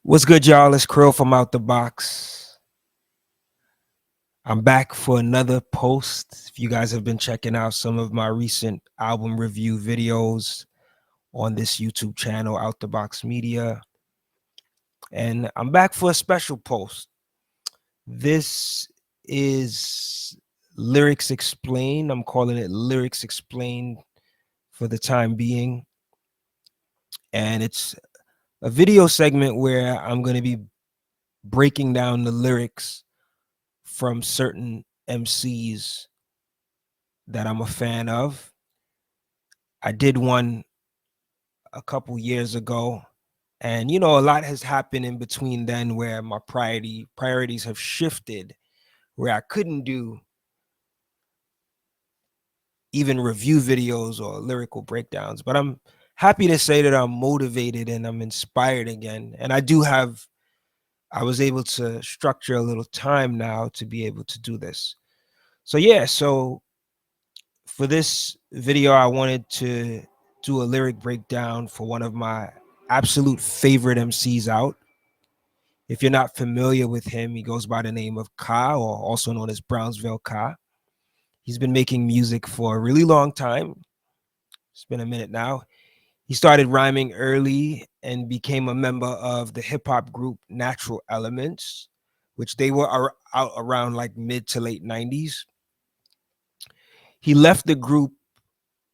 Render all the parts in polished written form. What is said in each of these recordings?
What's good, y'all? It's Krill from Out the Box. I'm back for another post. If you guys have been checking out some of my recent album review videos on this YouTube channel, Out the Box Media, and I'm back for a special post. This is Lyrics Explained. I'm calling it Lyrics Explained for the time being. And it's a video segment where I'm going to be breaking down the lyrics from certain MCs that I'm a fan of. I did one a couple years ago, and a lot has happened in between then where my priorities have shifted, where I couldn't do even review videos or lyrical breakdowns. But I'm happy to say that I'm motivated and I'm inspired again. And I was able to structure a little time now to be able to do this. So for this video, I wanted to do a lyric breakdown for one of my absolute favorite MCs out. If you're not familiar with him, he goes by the name of Ka, or also known as Brownsville Ka. He's been making music for a really long time. It's been a minute now. He started rhyming early and became a member of the hip hop group Natural Elements, which they were out around like mid to late 90s. He left the group,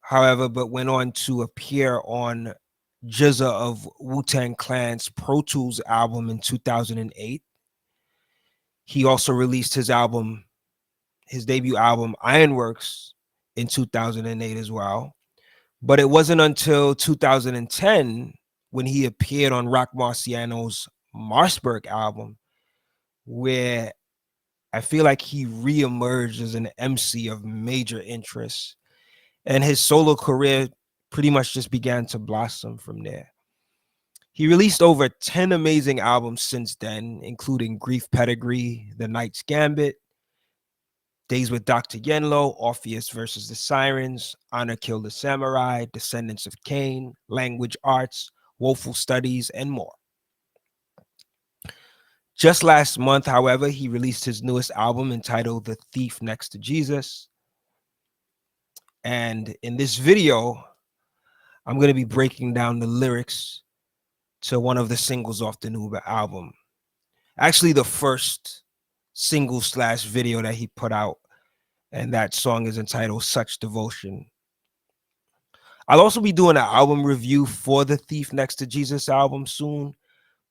however, but went on to appear on GZA of Wu-Tang Clan's Pro Tools album in 2008. He also released his debut album, Ironworks, in 2008 as well. But it wasn't until 2010 when he appeared on Rock Marciano's Marsburg album where I feel like he reemerged as an MC of major interest. And his solo career pretty much just began to blossom from there. He released over 10 amazing albums since then, including Grief Pedigree, The Knight's Gambit, Days with Dr. Yenlo, Orpheus versus the Sirens, Honor Killed the Samurai, Descendants of Cain, Language Arts, Woeful Studies, and more. Just last month, however, he released his newest album entitled The Thief Next to Jesus. And in this video, I'm going to be breaking down the lyrics to one of the singles off the new album. Actually, the first single/video that he put out, and that song is entitled Such Devotion. I'll also be doing an album review for the Thief Next to Jesus album soon,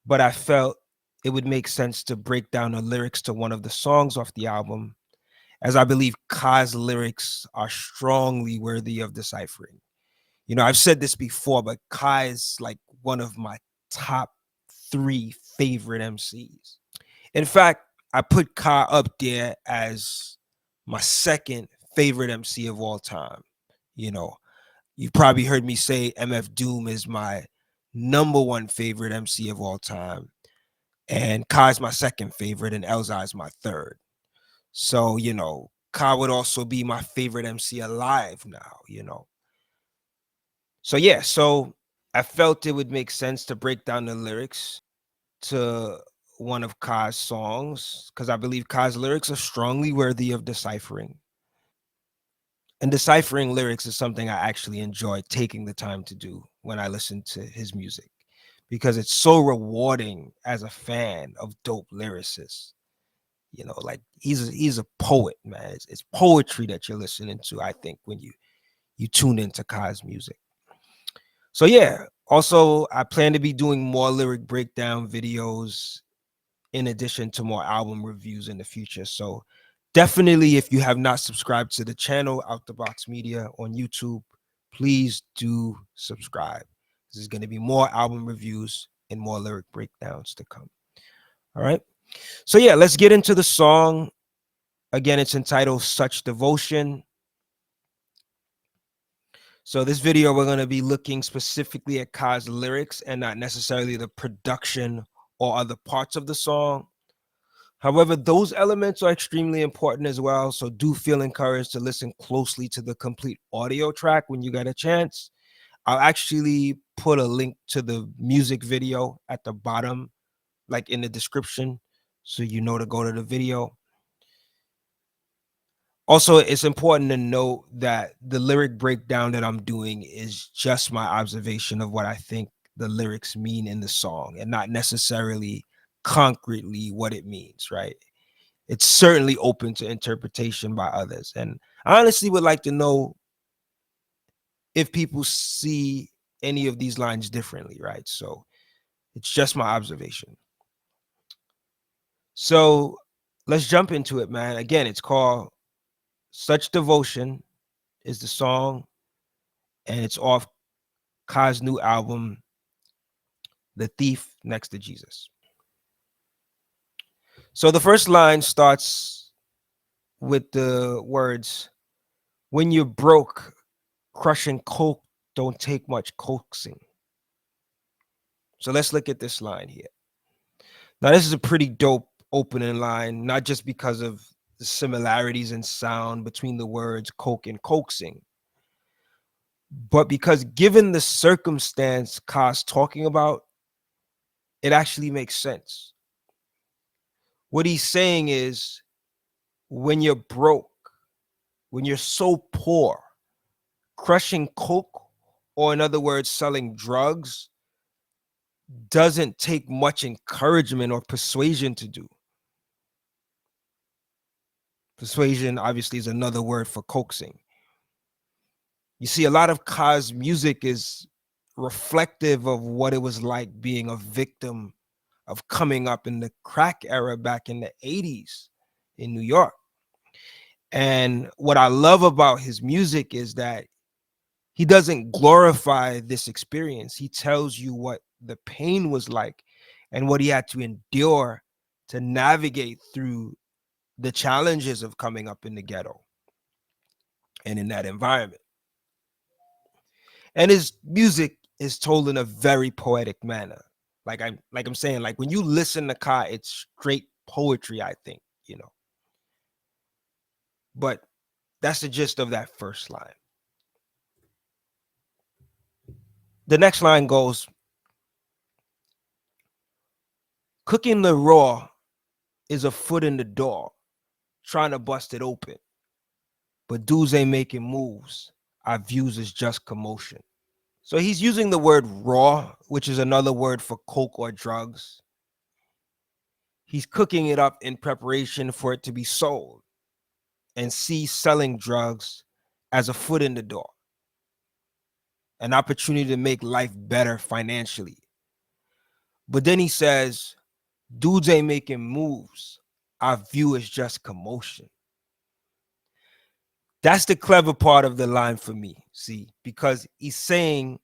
but I felt it would make sense to break down the lyrics to one of the songs off the album, as I believe Ka's lyrics are strongly worthy of deciphering. I've said this before, but Ka is like one of my top 3 favorite MCs. In fact, I put Ka up there as my second favorite MC of all time. You've probably heard me say MF Doom is my number 1 favorite MC of all time. And Ka is my second favorite, and Elzhi is my third. So, Ka would also be my favorite MC alive now. So I felt it would make sense to break down the lyrics to one of Ka's songs, because I believe Ka's lyrics are strongly worthy of deciphering. And deciphering lyrics is something I actually enjoy taking the time to do when I listen to his music, because it's so rewarding as a fan of dope lyricists. Like he's a poet, man. It's poetry that you're listening to, I think, when you tune into Ka's music. So also I plan to be doing more lyric breakdown videos in addition to more album reviews in the future. So definitely, if you have not subscribed to the channel Out the Box Media on YouTube, please do subscribe. This is going to be more album reviews and more lyric breakdowns to come. All right. So let's get into the song. Again, it's entitled Such Devotion. So this video, we're going to be looking specifically at Ka's lyrics and not necessarily the production or other parts of the song. However, those elements are extremely important as well. So do feel encouraged to listen closely to the complete audio track when you get a chance. I'll actually put a link to the music video at the bottom like in the description, so you know to go to the video. Also, it's important to note that the lyric breakdown that I'm doing is just my observation of what I think the lyrics mean in the song, and not necessarily concretely what it means, right? It's certainly open to interpretation by others. And I honestly would like to know if people see any of these lines differently, right? So it's just my observation. So let's jump into it, man. Again, it's called Such Devotion is the song, and it's off Kai's new album, The Thief Next to Jesus. So the first line starts with the words, when you're broke, crushing coke don't take much coaxing. So let's look at this line here. Now, this is a pretty dope opening line, not just because of the similarities in sound between the words coke and coaxing, but because given the circumstance Kai's talking about, it actually makes sense. What he's saying is, when you're broke, when you're so poor, crushing coke, or in other words, selling drugs, doesn't take much encouragement or persuasion to do. Persuasion obviously is another word for coaxing. You see, a lot of Kai's music is reflective of what it was like being a victim of coming up in the crack era back in the 80s in New York. And what I love about his music is that he doesn't glorify this experience. He tells you what the pain was like and what he had to endure to navigate through the challenges of coming up in the ghetto and in that environment. And his music is told in a very poetic manner. Like I'm saying, like when you listen to Kai, it's straight poetry, I think, you know. But that's the gist of that first line. The next line goes, cooking the raw is a foot in the door, trying to bust it open. But dudes ain't making moves. Our views is just commotion. So he's using the word raw, which is another word for coke or drugs. He's cooking it up in preparation for it to be sold, and sees selling drugs as a foot in the door, an opportunity to make life better financially. But then he says, dudes ain't making moves. Our view is just commotion. That's the clever part of the line for me, see, because he's saying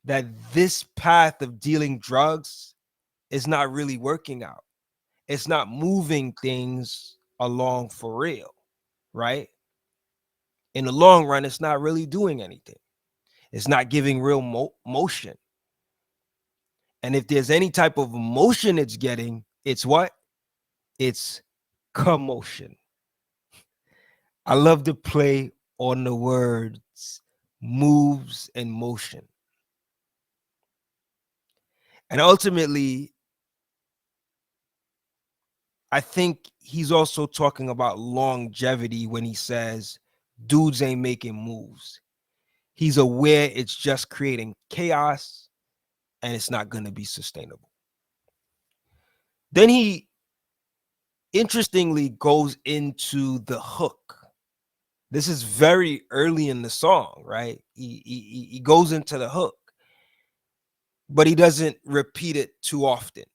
that this path of dealing drugs is not really working out. It's not moving things along for real, right? In the long run, it's not really doing anything. It's not giving real motion. And if there's any type of motion it's getting, it's what? It's commotion. I love to play on the words moves and motion. And ultimately, I think he's also talking about longevity when he says dudes ain't making moves. He's aware it's just creating chaos and it's not going to be sustainable. Then he interestingly goes into the hook. This is very early in the song, right? He goes into the hook, but he doesn't repeat it too often.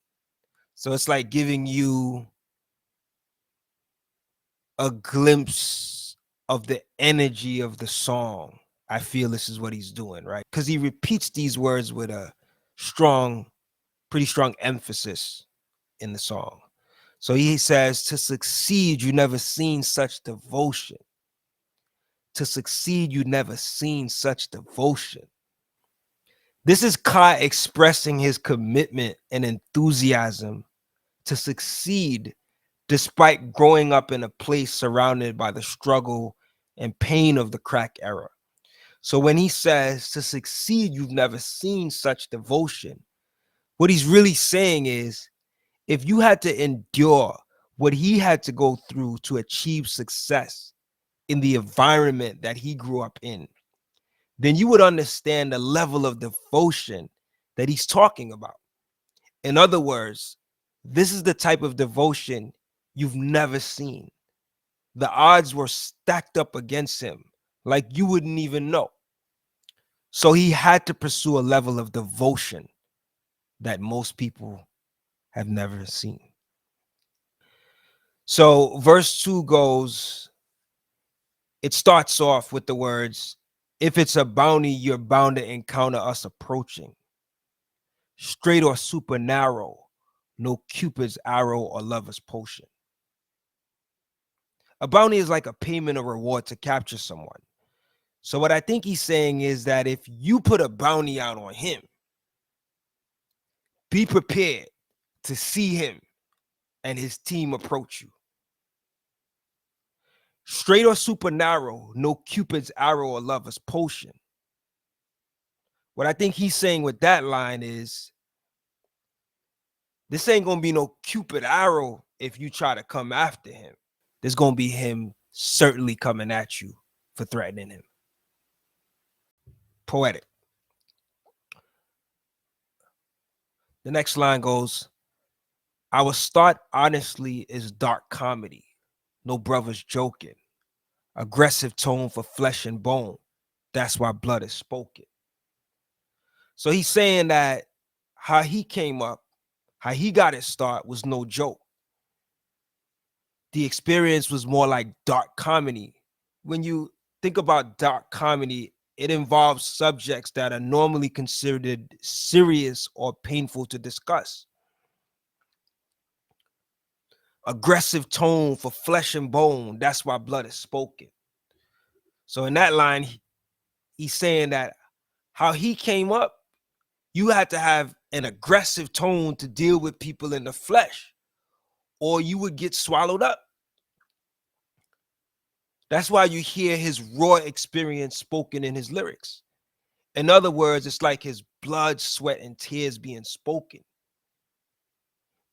So it's like giving you a glimpse of the energy of the song. I feel this is what he's doing, right? Because he repeats these words with a pretty strong emphasis in the song. So he says, to succeed, you never seen such devotion. To succeed, you never seen such devotion. This is Kai expressing his commitment and enthusiasm to succeed despite growing up in a place surrounded by the struggle and pain of the crack era. So when he says, to succeed, you've never seen such devotion, what he's really saying is If you had to endure what he had to go through to achieve success in the environment that he grew up in, then you would understand the level of devotion that he's talking about. In other words, this is the type of devotion you've never seen. The odds were stacked up against him like you wouldn't even know. So he had to pursue a level of devotion that most people have never seen. So verse 2 goes, it starts off with the words, if it's a bounty, you're bound to encounter us approaching. Straight or super narrow, no Cupid's arrow or lover's potion. A bounty is like a payment or reward to capture someone. So what I think he's saying is that if you put a bounty out on him, be prepared to see him and his team approach you. Straight or super narrow, no Cupid's arrow or lover's potion. What I think he's saying with that line is, this ain't gonna be no Cupid arrow if you try to come after him. There's gonna be him certainly coming at you for threatening him. Poetic. The next line goes, our start honestly is dark comedy. No brothers joking. Aggressive tone for flesh and bone. That's why blood is spoken. So he's saying that how he came up, how he got his start was no joke. The experience was more like dark comedy. When you think about dark comedy, it involves subjects that are normally considered serious or painful to discuss. Aggressive tone for flesh and bone. That's why blood is spoken. So in that line, he's saying that how he came up, you had to have an aggressive tone to deal with people in the flesh, or you would get swallowed up. That's why you hear his raw experience spoken in his lyrics. In other words, it's like his blood, sweat, and tears being spoken,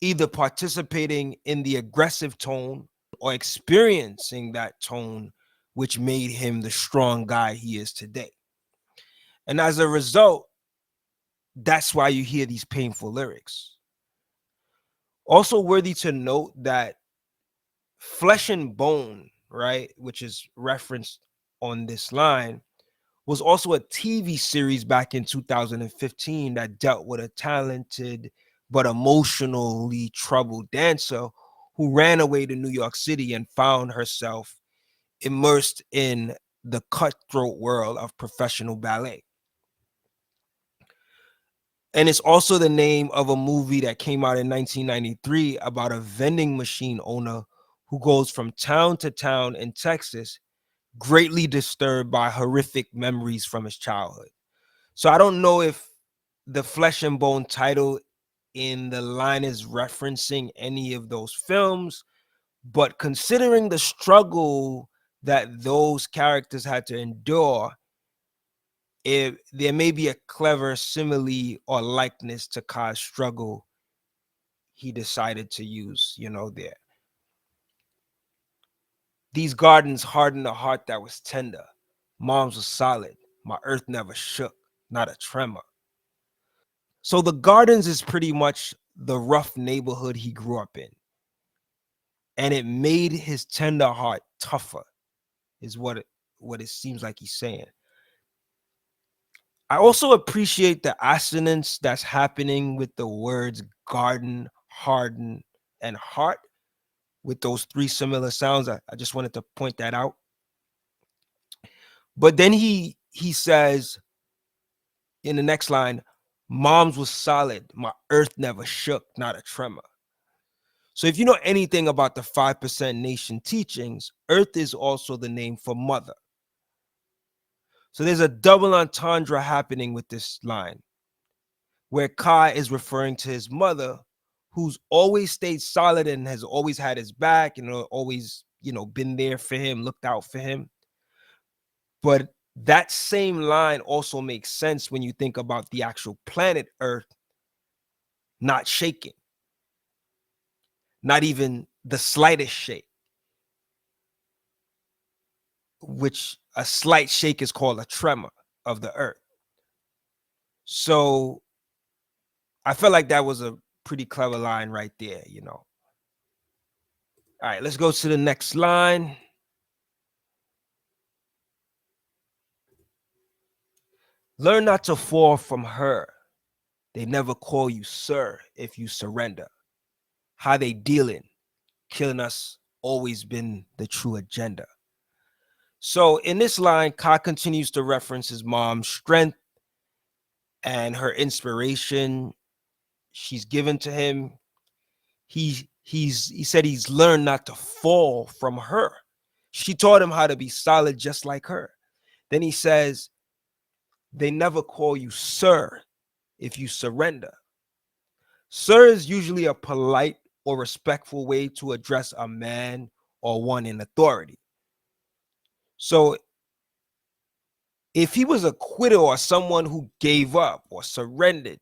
either participating in the aggressive tone or experiencing that tone, which made him the strong guy he is today. And as a result, that's why you hear these painful lyrics. Also worthy to note that Flesh and Bone, right, which is referenced on this line, was also a TV series back in 2015 that dealt with a talented but emotionally troubled dancer who ran away to New York City and found herself immersed in the cutthroat world of professional ballet. And it's also the name of a movie that came out in 1993 about a vending machine owner who goes from town to town in Texas, greatly disturbed by horrific memories from his childhood. So I don't know if the Flesh and Bone title in the line is referencing any of those films, but considering the struggle that those characters had to endure, there may be a clever simile or likeness to Kai's struggle he decided to use, there. These gardens hardened a heart that was tender. Mom's was solid. My earth never shook, not a tremor. So the gardens is pretty much the rough neighborhood he grew up in. And it made his tender heart tougher, is what it seems like he's saying. I also appreciate the assonance that's happening with the words garden, harden, and heart, with those three similar sounds. I just wanted to point that out. But then he says in the next line, mom's was solid. My earth never shook, not a tremor. So if you know anything about the 5% Nation teachings, earth is also the name for mother. So there's a double entendre happening with this line, where Kai is referring to his mother, who's always stayed solid and has always had his back and always, been there for him, looked out for him. But that same line also makes sense when you think about the actual planet Earth not shaking. not even the slightest shake, which a slight shake is called a tremor of the earth. So I felt like that was a pretty clever line right there, you know. All right, let's go to the next line. Learn not to fall from her. They never call you sir if you surrender. How they dealing? Killing us always been the true agenda. So in this line, Ka continues to reference his mom's strength and her inspiration she's given to him. He said he's learned not to fall from her. She taught him how to be solid just like her. Then he says, they never call you sir if you surrender. Sir is usually a polite or respectful way to address a man or one in authority. So if he was a quitter or someone who gave up or surrendered,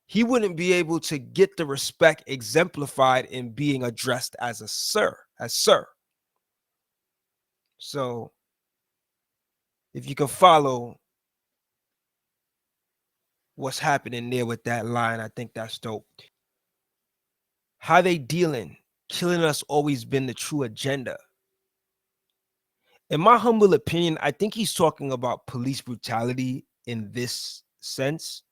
he wouldn't be able to get the respect exemplified in being addressed as a sir, as sir. So if you can follow what's happening there with that line, I think that's dope. How they dealing? Killing us always been the true agenda. In my humble opinion, I think he's talking about police brutality in this sense,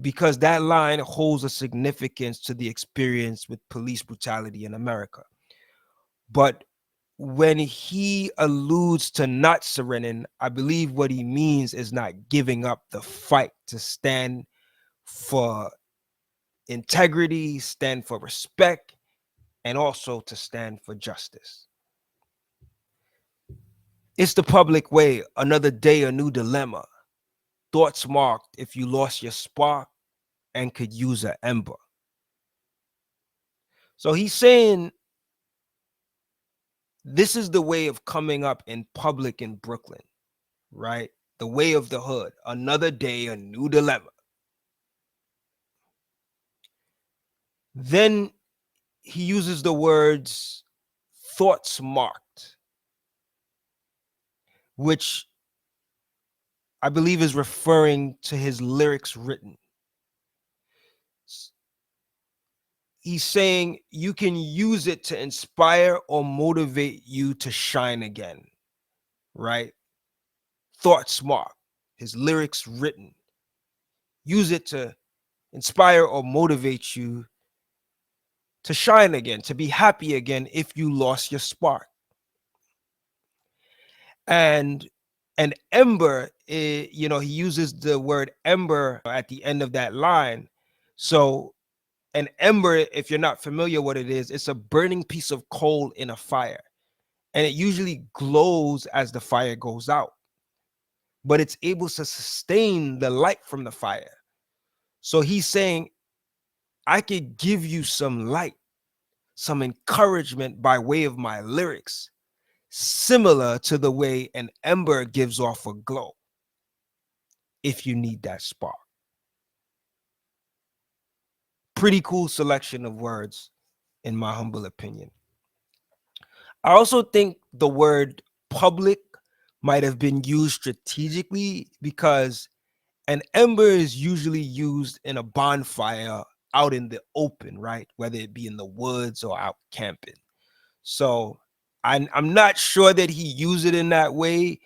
because that line holds a significance to the experience with police brutality in America. But when he alludes to not surrendering, I believe what he means is not giving up the fight to stand for integrity, stand for respect, and also to stand for justice. It's the public way, another day, a new dilemma. Thoughts marked if you lost your spark and could use an ember. So he's saying this is the way of coming up in public in Brooklyn, right? The way of the hood, another day, a new dilemma. Then he uses the words thoughts marked, which I believe is referring to his lyrics written. He's saying you can use it to inspire or motivate you to shine again, right? Thoughts marked, his lyrics written. Use it to inspire or motivate you to shine again, to be happy again if you lost your spark. And an ember, he uses the word ember at the end of that line. So an ember, if you're not familiar what it is, it's a burning piece of coal in a fire. And it usually glows as the fire goes out, but it's able to sustain the light from the fire. So he's saying, I could give you some light, some encouragement by way of my lyrics, similar to the way an ember gives off a glow if you need that spark. Pretty cool selection of words, in my humble opinion. I also think the word public might have been used strategically because an ember is usually used in a bonfire out in the open, right? Whether it be in the woods or out camping. So I'm not sure that he used it in that way,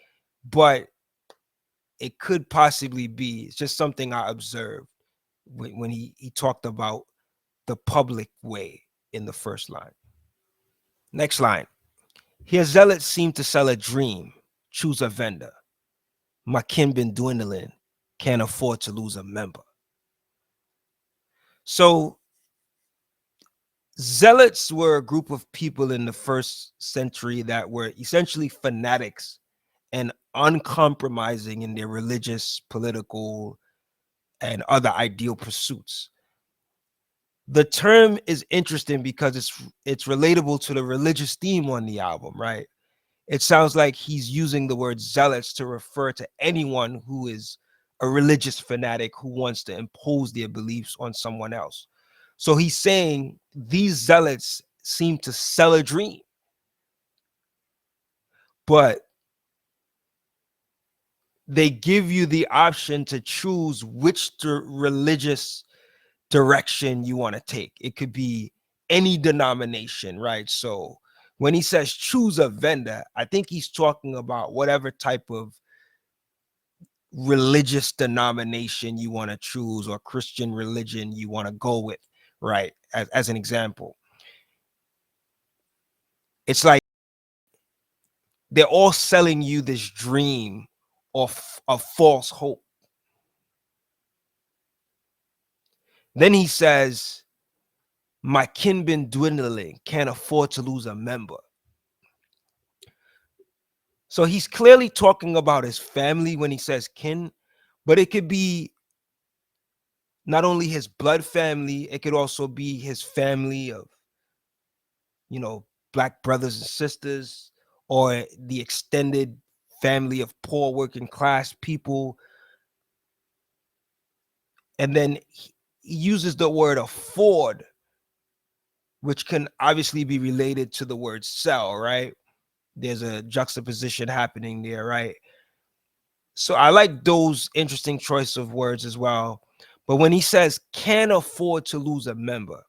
but it could possibly be. It's just something I observed when he talked about the public way in the first line. Next line. Here zealots seem to sell a dream. Choose a vendor. My kin been dwindling. Can't afford to lose a member. So zealots were a group of people in the first century that were essentially fanatics and uncompromising in their religious, political, and other ideal pursuits. The term is interesting because it's relatable to the religious theme on the album, right? It sounds like he's using the word zealots to refer to anyone who is a religious fanatic who wants to impose their beliefs on someone else. So he's saying these zealots seem to sell a dream, but they give you the option to choose which religious direction you want to take. It could be any denomination, right? So when he says choose a vendor, I think he's talking about whatever type of religious denomination you want to choose or Christian religion you want to go with, right? As an example, it's like they're all selling you this dream of false hope. Then he says, my kin been dwindling, can't afford to lose a member. So he's clearly talking about his family when he says kin, but it could be not only his blood family, it could also be his family of, you know, black brothers and sisters, or the extended family of poor working class people. And then he uses the word afford, which can obviously be related to the word sell, right? There's a juxtaposition happening there, right? So I like those interesting choice of words as well. But when he says can't afford to lose a member,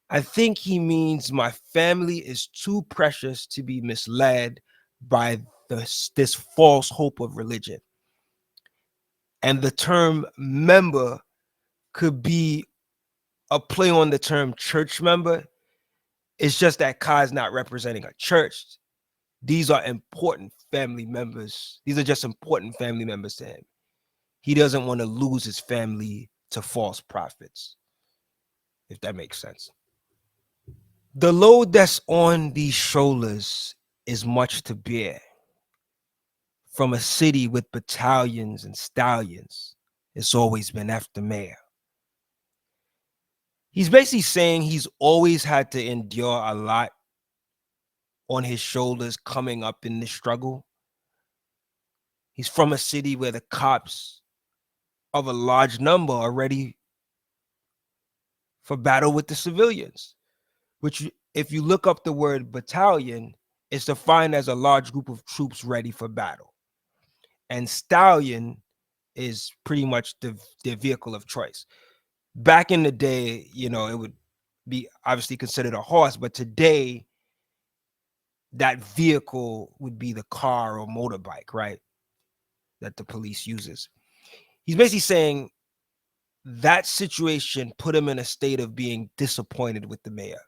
I think he means my family is too precious to be misled by this false hope of religion. And the term member could be a play on the term church member. It's just that Kai is not representing a church. These are important family members. These are just important family members to him. He doesn't want to lose his family to false prophets, if that makes sense. The load that's on these shoulders is much to bear. From a city with battalions and stallions, it's always been after mayor. He's basically saying he's always had to endure a lot on his shoulders coming up in this struggle. He's from a city where the cops of a large number are ready for battle with the civilians, which, if you look up the word battalion, is defined as a large group of troops ready for battle. And stallion is pretty much the vehicle of choice. Back in the day, you know, it would be obviously considered a horse, but today that vehicle would be the car or motorbike, right? That the police uses. He's basically saying that situation put him in a state of being disappointed with the mayor.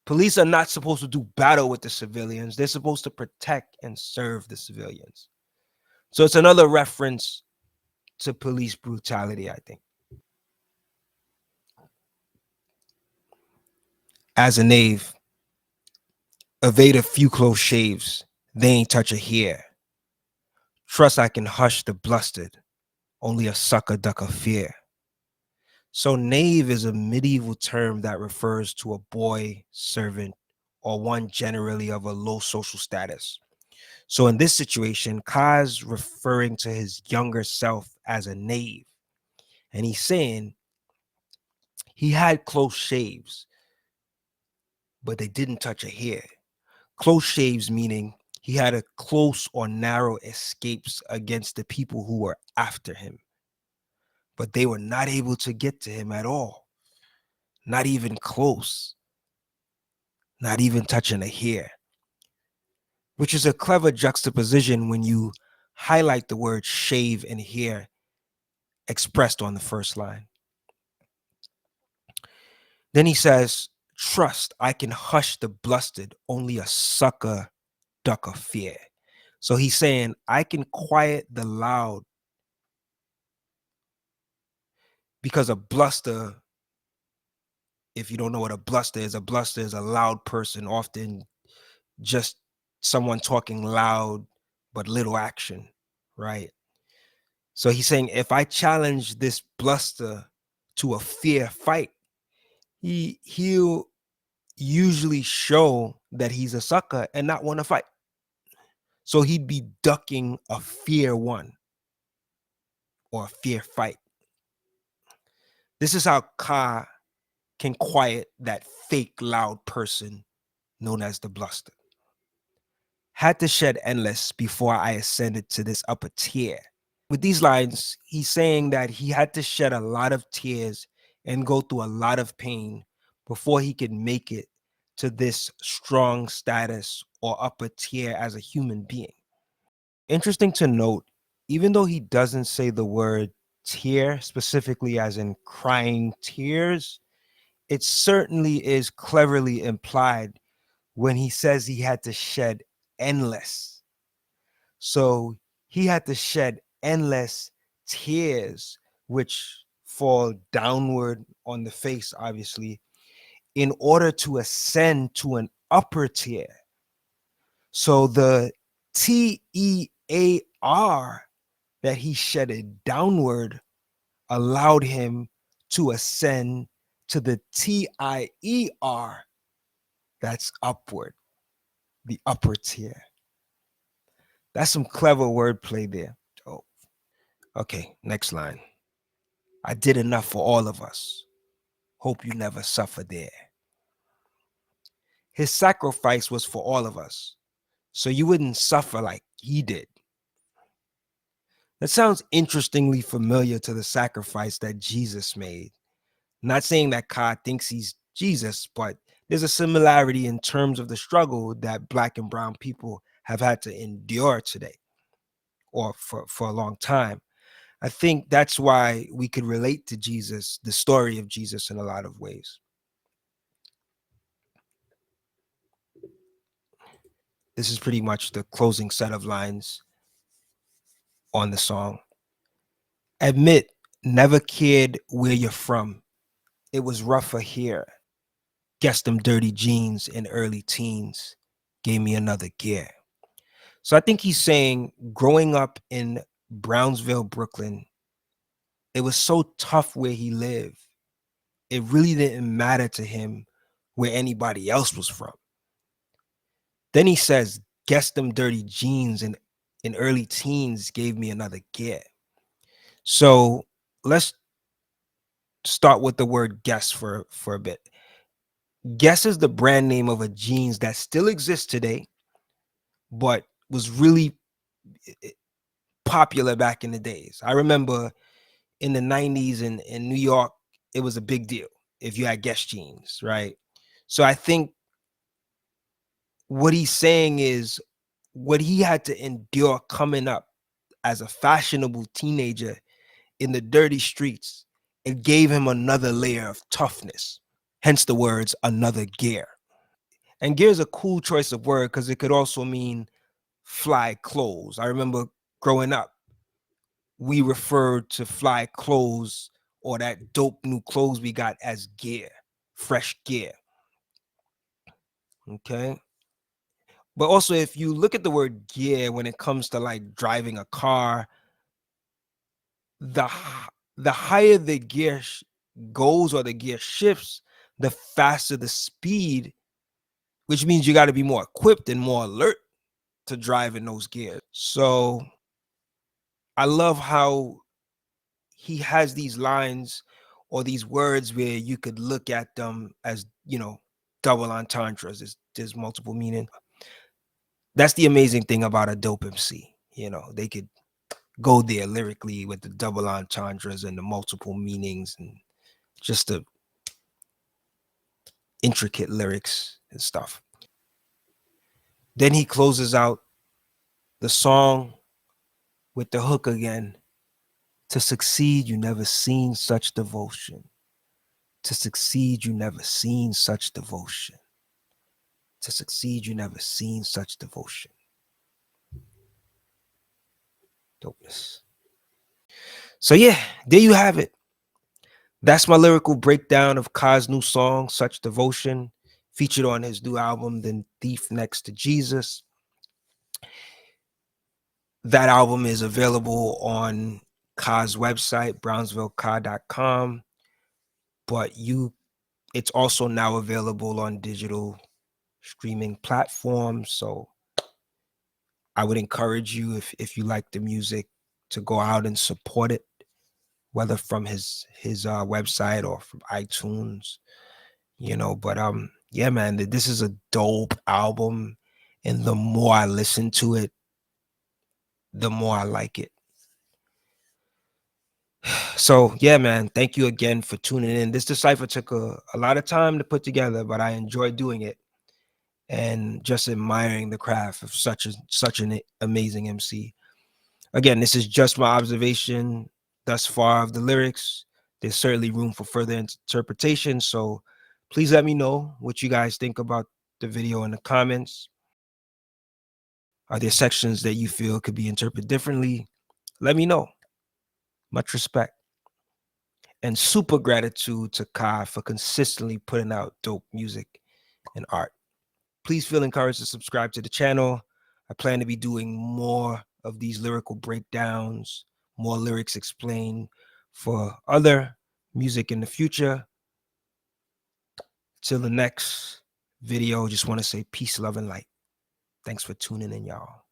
Police are not supposed to do battle with the civilians. They're supposed to protect and serve the civilians. So it's another reference to police brutality, I think. As a knave, evade a few close shaves. They ain't touch a hair. Trust I can hush the blustered. Only a sucker duck of fear. So knave is a medieval term that refers to a boy servant or one generally of a low social status. So in this situation, Kai's referring to his younger self as a knave. And he's saying he had close shaves, but they didn't touch a hair. Close shaves meaning he had a close or narrow escapes against the people who were after him. But they were not able to get to him at all. Not even close. Not even touching a hair. Which is a clever juxtaposition when you highlight the word shave and hair expressed on the first line. Then he says, trust, I can hush the blustered, only a sucker duck of fear. So he's saying, I can quiet the loud because a bluster, if you don't know what a bluster is a loud person, often just someone talking loud, but little action, right? So he's saying, if I challenge this bluster to a fair fight, he'll usually show that he's a sucker and not want to fight. So he'd be ducking a fair one or a fair fight. This is how Ka can quiet that fake loud person known as the bluster. Had to shed endless before I ascended to this upper tier. With these lines, he's saying that he had to shed a lot of tears and go through a lot of pain before he could make it to this strong status or upper tier as a human being. Interesting to note, even though he doesn't say the word tear specifically as in crying tears, it certainly is cleverly implied when he says he had to shed endless. So he had to shed endless tears, which fall downward on the face, obviously, in order to ascend to an upper tier. So the TEAR that he shedded downward allowed him to ascend to the TIER that's upward, the upper tier. That's some clever wordplay there. Oh, okay, next line. I did enough for all of us. Hope you never suffer there. His sacrifice was for all of us, so you wouldn't suffer like he did. That sounds interestingly familiar to the sacrifice that Jesus made. Not saying that God thinks he's Jesus, but there's a similarity in terms of the struggle that Black and brown people have had to endure today or for a long time. I think that's why we could relate to Jesus, the story of Jesus, in a lot of ways. This is pretty much the closing set of lines on the song. Admit, never cared where you're from. It was rougher here. Guess them dirty jeans in early teens gave me another gear. So I think he's saying growing up in Brownsville, Brooklyn, it was so tough where he lived. It really didn't matter to him where anybody else was from. Then he says, guess them dirty jeans in early teens gave me another gear. So let's start with the word guess for a bit. Guess is the brand name of a jeans that still exists today, but was really popular back in the days. I remember in the 90s in New York, it was a big deal if you had Guess jeans, right? So I think what he's saying is what he had to endure coming up as a fashionable teenager in the dirty streets, it gave him another layer of toughness. Hence the words another gear. And gear is a cool choice of word because it could also mean fly clothes. I remember growing up, we referred to fly clothes or that dope new clothes we got as gear, fresh gear. Okay. But also, if you look at the word gear when it comes to like driving a car, the the higher the gear goes or the gear shifts, the faster the speed, which means you got to be more equipped and more alert to drive in those gears. So I love how he has these lines or these words where you could look at them as, double entendres. There's multiple meaning. That's the amazing thing about a dope MC. They could go there lyrically with the double entendres and the multiple meanings and just the intricate lyrics and stuff. Then he closes out the song with the hook again. To succeed, you never seen such devotion. To succeed, you never seen such devotion. To succeed, you never seen such devotion. Dopeness. So yeah, there you have it. That's my lyrical breakdown of Ka's new song, Such Devotion, featured on his new album, The Thief Next to Jesus. That album is available on Ka's website, brownsvilleka.com, but it's also now available on digital streaming platforms. So I would encourage you, if you like the music, to go out and support it whether from his website or from iTunes, you know. But yeah, man, this is a dope album, and the more I listen to it, the more I like it. So yeah, man, thank you again for tuning in. This decipher took a lot of time to put together, but I enjoyed doing it and just admiring the craft of such an amazing MC. Again, this is just my observation thus far of the lyrics. There's certainly room for further interpretation, so please let me know what you guys think about the video in the comments. Are there sections that you feel could be interpreted differently? Let me know. Much respect. And super gratitude to Kai for consistently putting out dope music and art. Please feel encouraged to subscribe to the channel. I plan to be doing more of these lyrical breakdowns, more lyrics explained for other music in the future. Till the next video, just want to say peace, love, and light. Thanks for tuning in, y'all.